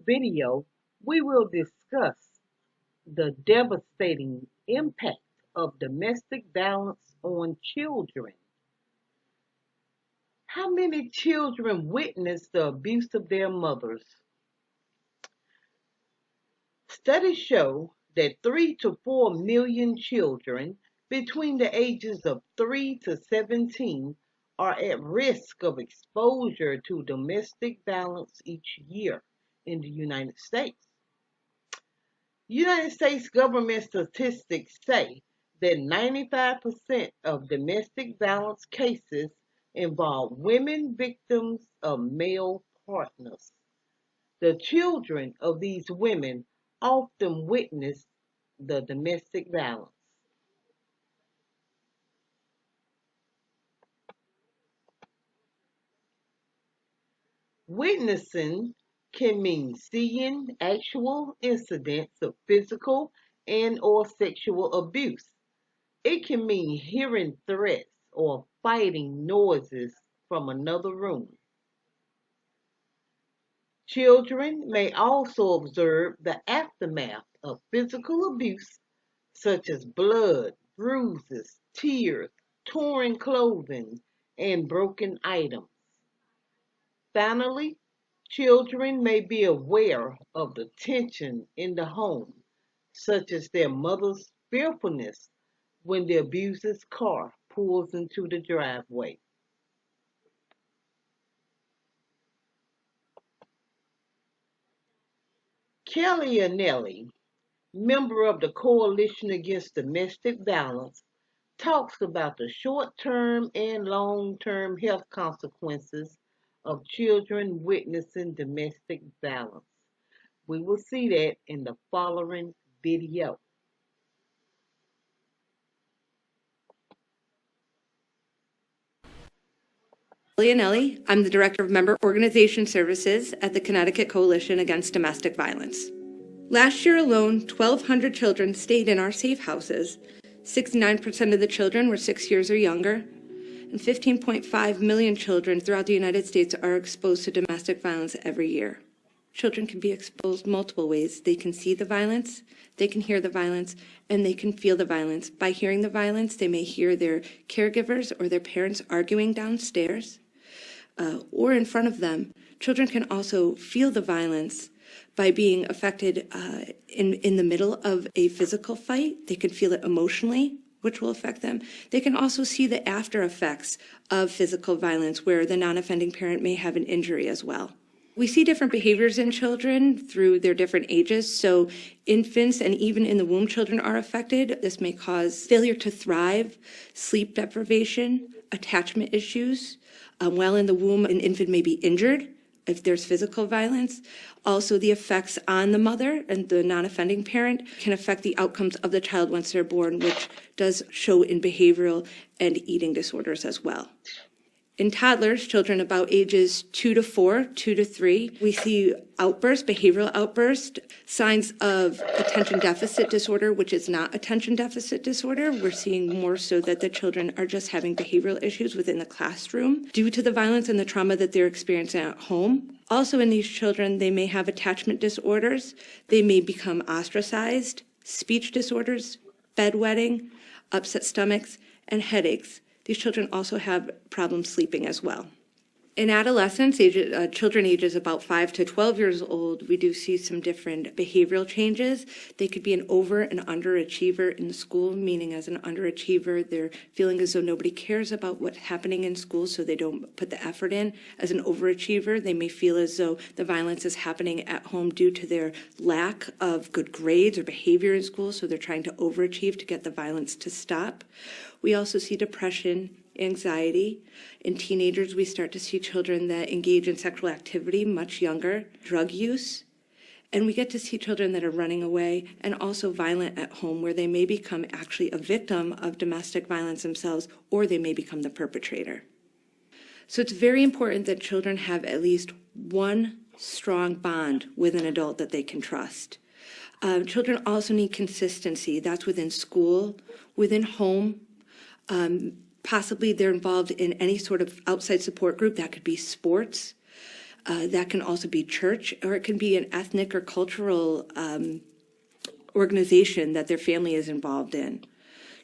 video, we will discuss the devastating impact of domestic violence on children. How many children witness the abuse of their mothers? Studies show that 3 to 4 million children between the ages of 3 to 17 are at risk of exposure to domestic violence each year in the United States. United States government statistics say that 95% of domestic violence cases involve women victims of male partners. The children of these women often witness the domestic violence. Witnessing can mean seeing actual incidents of physical and or sexual abuse. It can mean hearing threats or fighting noises from another room. Children may also observe the aftermath of physical abuse, such as blood, bruises, tears, torn clothing, and broken items. Finally, children may be aware of the tension in the home, such as their mother's fearfulness when the abuser's car pulls into the driveway. Kelly Anelli, member of the Coalition Against Domestic Violence, talks about the short-term and long-term health consequences of children witnessing domestic violence. We will see that in the following video. Leonelli. I'm the Director of Member Organization Services at the Connecticut Coalition Against Domestic Violence. Last year alone, 1,200 children stayed in our safe houses. 69% of the children were 6 years or younger, and 15.5 million children throughout the United States are exposed to domestic violence every year. Children can be exposed multiple ways. They can see the violence, they can hear the violence, and they can feel the violence. By hearing the violence, they may hear their caregivers or their parents arguing downstairs or in front of them. Children can also feel the violence by being affected in the middle of a physical fight. They can feel it emotionally, which will affect them. They can also see the after effects of physical violence, where the non-offending parent may have an injury as well. We see different behaviors in children through their different ages. So infants and even in the womb children are affected. This may cause failure to thrive, sleep deprivation, attachment issues. While in the womb, an infant may be injured if there's physical violence. Also, the effects on the mother and the non-offending parent can affect the outcomes of the child once they're born, which does show in behavioral and eating disorders as well. In toddlers, children about ages 2 to 4, 2 to 3, we see outbursts, behavioral outbursts, signs of attention deficit disorder, which is not attention deficit disorder. We're seeing more so that the children are just having behavioral issues within the classroom due to the violence and the trauma that they're experiencing at home. Also in these children, they may have attachment disorders. They may become ostracized, speech disorders, bedwetting, upset stomachs, and headaches. These children also have problems sleeping as well. In adolescence, children ages about 5 to 12 years old, we do see some different behavioral changes. They could be an over and underachiever in school, meaning as an underachiever, they're feeling as though nobody cares about what's happening in school, so they don't put the effort in. As an overachiever, they may feel as though the violence is happening at home due to their lack of good grades or behavior in school, so they're trying to overachieve to get the violence to stop. We also see depression, anxiety. In teenagers, we start to see children that engage in sexual activity much younger, drug use, and we get to see children that are running away and also violent at home, where they may become actually a victim of domestic violence themselves, or they may become the perpetrator. So it's very important that children have at least one strong bond with an adult that they can trust. Children also need consistency. That's within school, within home. Possibly they're involved in any sort of outside support group. That could be sports. That can also be church, or it can be an ethnic or cultural organization that their family is involved in.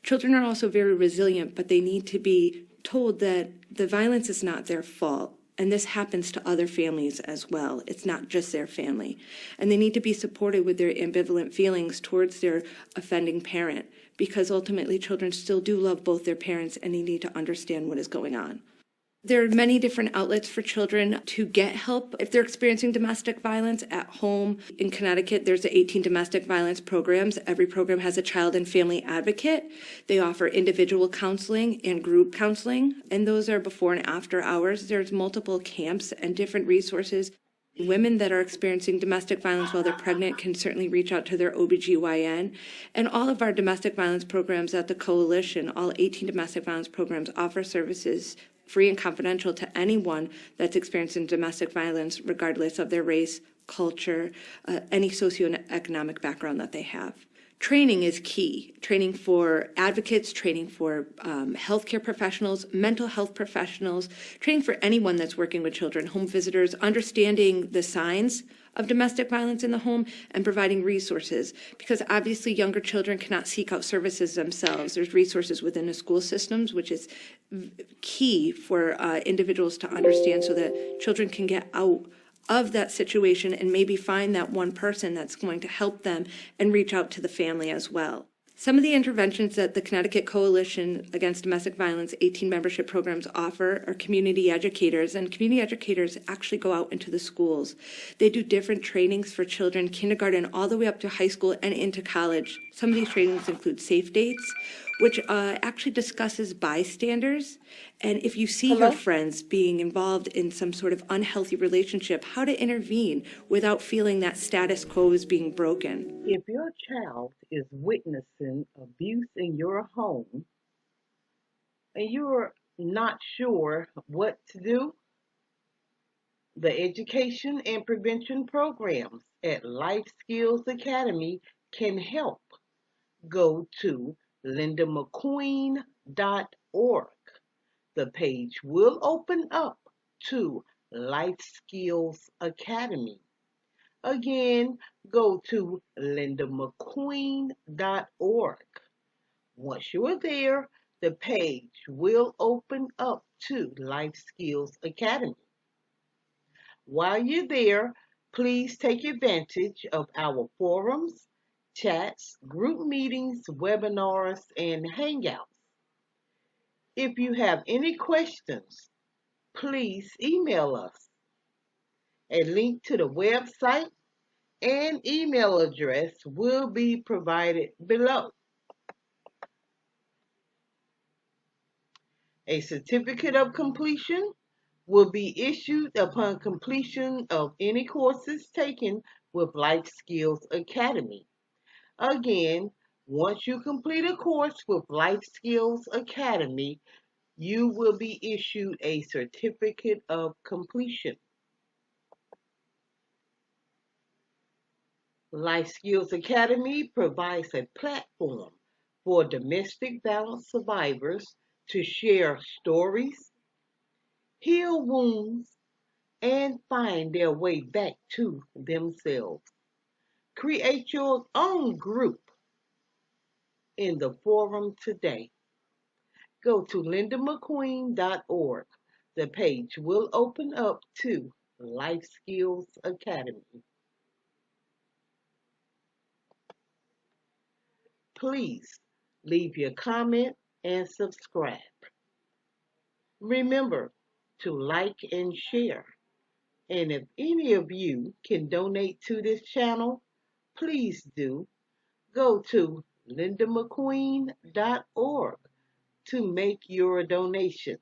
Children are also very resilient, but they need to be told that the violence is not their fault. And this happens to other families as well. It's not just their family. And they need to be supported with their ambivalent feelings towards their offending parent, because ultimately children still do love both their parents and they need to understand what is going on. There are many different outlets for children to get help if they're experiencing domestic violence at home. In Connecticut, there's the 18 domestic violence programs. Every program has a child and family advocate. They offer individual counseling and group counseling, and those are before and after hours. There's multiple camps and different resources. Women that are experiencing domestic violence while they're pregnant can certainly reach out to their OBGYN. And all of our domestic violence programs at the Coalition, all 18 domestic violence programs, offer services free and confidential to anyone that's experiencing domestic violence, regardless of their race, culture, any socioeconomic background that they have. Training is key. Training for advocates, training for healthcare professionals, mental health professionals, training for anyone that's working with children, home visitors, understanding the signs of domestic violence in the home and providing resources, because obviously younger children cannot seek out services themselves. There's resources within the school systems, which is key for individuals to understand so that children can get out of that situation and maybe find that one person that's going to help them and reach out to the family as well. Some of the interventions that the Connecticut Coalition Against Domestic Violence 18 membership programs offer are community educators, and community educators actually go out into the schools. They do different trainings for children, kindergarten all the way up to high school and into college. Some of these trainings include safe dates, which actually discusses bystanders. And if you see your friends being involved in some sort of unhealthy relationship, how to intervene without feeling that status quo is being broken. If your child is witnessing abuse in your home and you're not sure what to do, the education and prevention programs at Life Skills Academy can help. Go to lindamcqueen.org. The page will open up to Life Skills Academy. Again, go to lindamcqueen.org. Once you are there, the page will open up to Life Skills Academy. While you're there, please take advantage of our forums, chats, group meetings, webinars, and hangouts. If you have any questions, please email us. A link to the website and email address will be provided below. A certificate of completion will be issued upon completion of any courses taken with Life Skills Academy. Again, once you complete a course with Life Skills Academy, you will be issued a certificate of completion. Life Skills Academy provides a platform for domestic violence survivors to share stories, heal wounds, and find their way back to themselves. Create your own group in the forum today. Go to lindamcqueen.org. The page will open up to Life Skills Academy. Please leave your comment and subscribe. Remember to like and share. And if any of you can donate to this channel, please do. Go to lindamcqueen.org to make your donation.